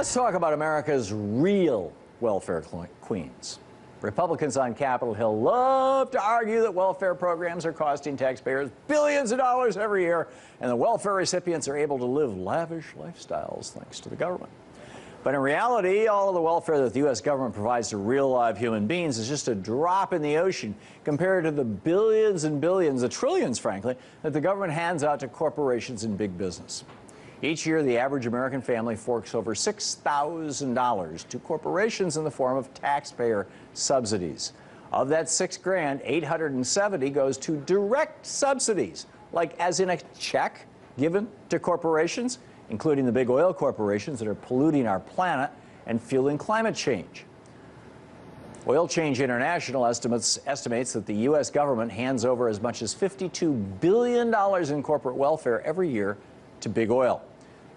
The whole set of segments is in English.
Let's talk about America's real welfare queens. Republicans on Capitol Hill love to argue that welfare programs are costing taxpayers billions of dollars every year, and the welfare recipients are able to live lavish lifestyles thanks to the government. But in reality, all of the welfare that the U.S. government provides to real live human beings is just a drop in the ocean compared to the billions and billions, the trillions, frankly, that the government hands out to corporations and big business. Each year, the average American family forks over $6,000 to corporations in the form of taxpayer subsidies. Of that $6,000, $870 goes to direct subsidies, like as in a check given to corporations, including the big oil corporations that are polluting our planet and fueling climate change. Oil Change International estimates that the U.S. government hands over as much as $52 billion in corporate welfare every year to big oil.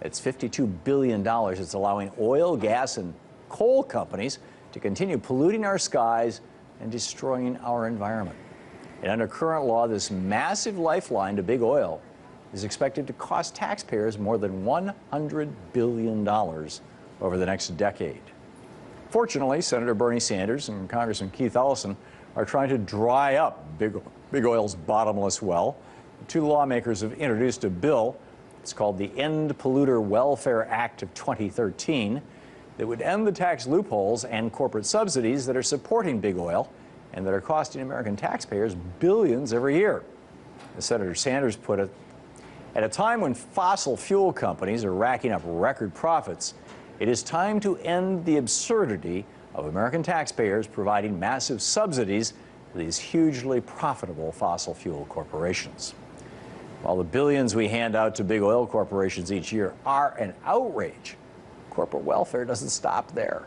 It's $52 billion. It's allowing oil, gas, and coal companies to continue polluting our skies and destroying our environment. And under current law, this massive lifeline to big oil is expected to cost taxpayers more than $100 billion over the next decade. Fortunately, Senator Bernie Sanders and Congressman Keith Ellison are trying to dry up big oil's bottomless well. The two lawmakers have introduced a bill. It's called the End Polluter Welfare Act of 2013 that would end the tax loopholes and corporate subsidies that are supporting big oil and that are costing American taxpayers billions every year. As Senator Sanders put it, at a time when fossil fuel companies are racking up record profits, it is time to end the absurdity of American taxpayers providing massive subsidies to these hugely profitable fossil fuel corporations. While the billions we hand out to big oil corporations each year are an outrage, corporate welfare doesn't stop there.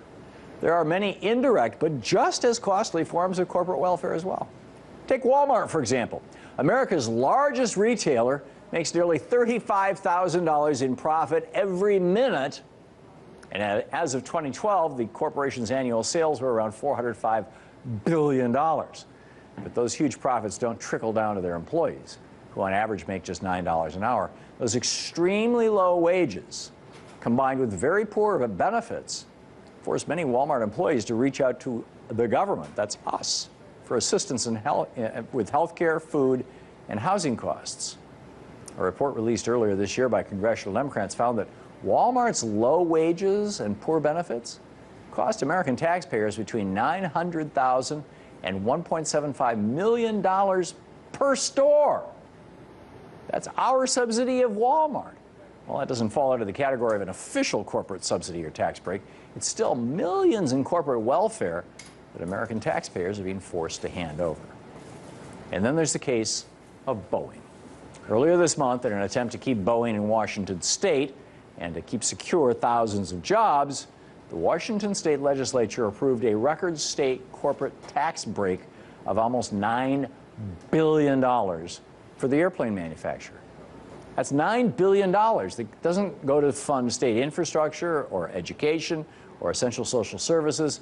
There are many indirect but just as costly forms of corporate welfare as well. Take Walmart, for example. America's largest retailer makes nearly $35,000 in profit every minute. And as of 2012, the corporation's annual sales were around $405 billion. But those huge profits don't trickle down to their employees, who on average make just $9 an hour. Those extremely low wages, combined with very poor benefits, force many Walmart employees to reach out to the government, that's us, for assistance with health care, food, and housing costs. A report released earlier this year by Congressional Democrats found that Walmart's low wages and poor benefits cost American taxpayers between $900,000 and $1.75 million per store. That's our subsidy of Walmart. Well, that doesn't fall under the category of an official corporate subsidy or tax break. It's still millions in corporate welfare that American taxpayers are being forced to hand over. And then there's the case of Boeing. Earlier this month, in an attempt to keep Boeing in Washington state and to keep secure thousands of jobs, the Washington state legislature approved a record state corporate tax break of almost $9 billion for the airplane manufacturer. That's $9 billion that doesn't go to fund state infrastructure or education or essential social services.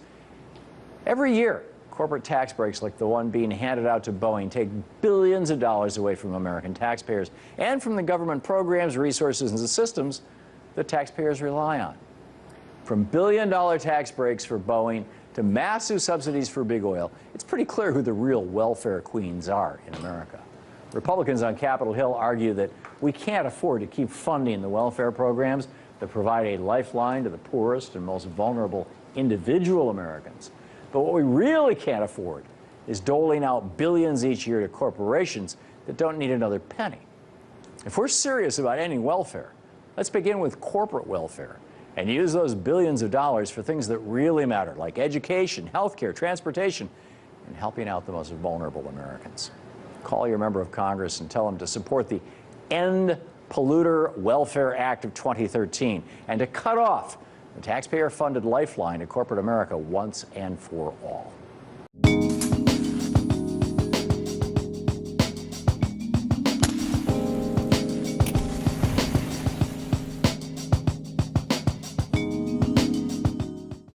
Every year, corporate tax breaks like the one being handed out to Boeing take billions of dollars away from American taxpayers and from the government programs, resources, and the systems that taxpayers rely on. From billion-dollar tax breaks for Boeing to massive subsidies for big oil, it's pretty clear who the real welfare queens are in America. Republicans on Capitol Hill argue that we can't afford to keep funding the welfare programs that provide a lifeline to the poorest and most vulnerable individual Americans. But what we really can't afford is doling out billions each year to corporations that don't need another penny. If we're serious about ending welfare, let's begin with corporate welfare and use those billions of dollars for things that really matter, like education, healthcare, transportation, and helping out the most vulnerable Americans. Call your member of Congress and tell them to support the End Polluter Welfare Act of 2013 and to cut off the taxpayer-funded lifeline to corporate America once and for all.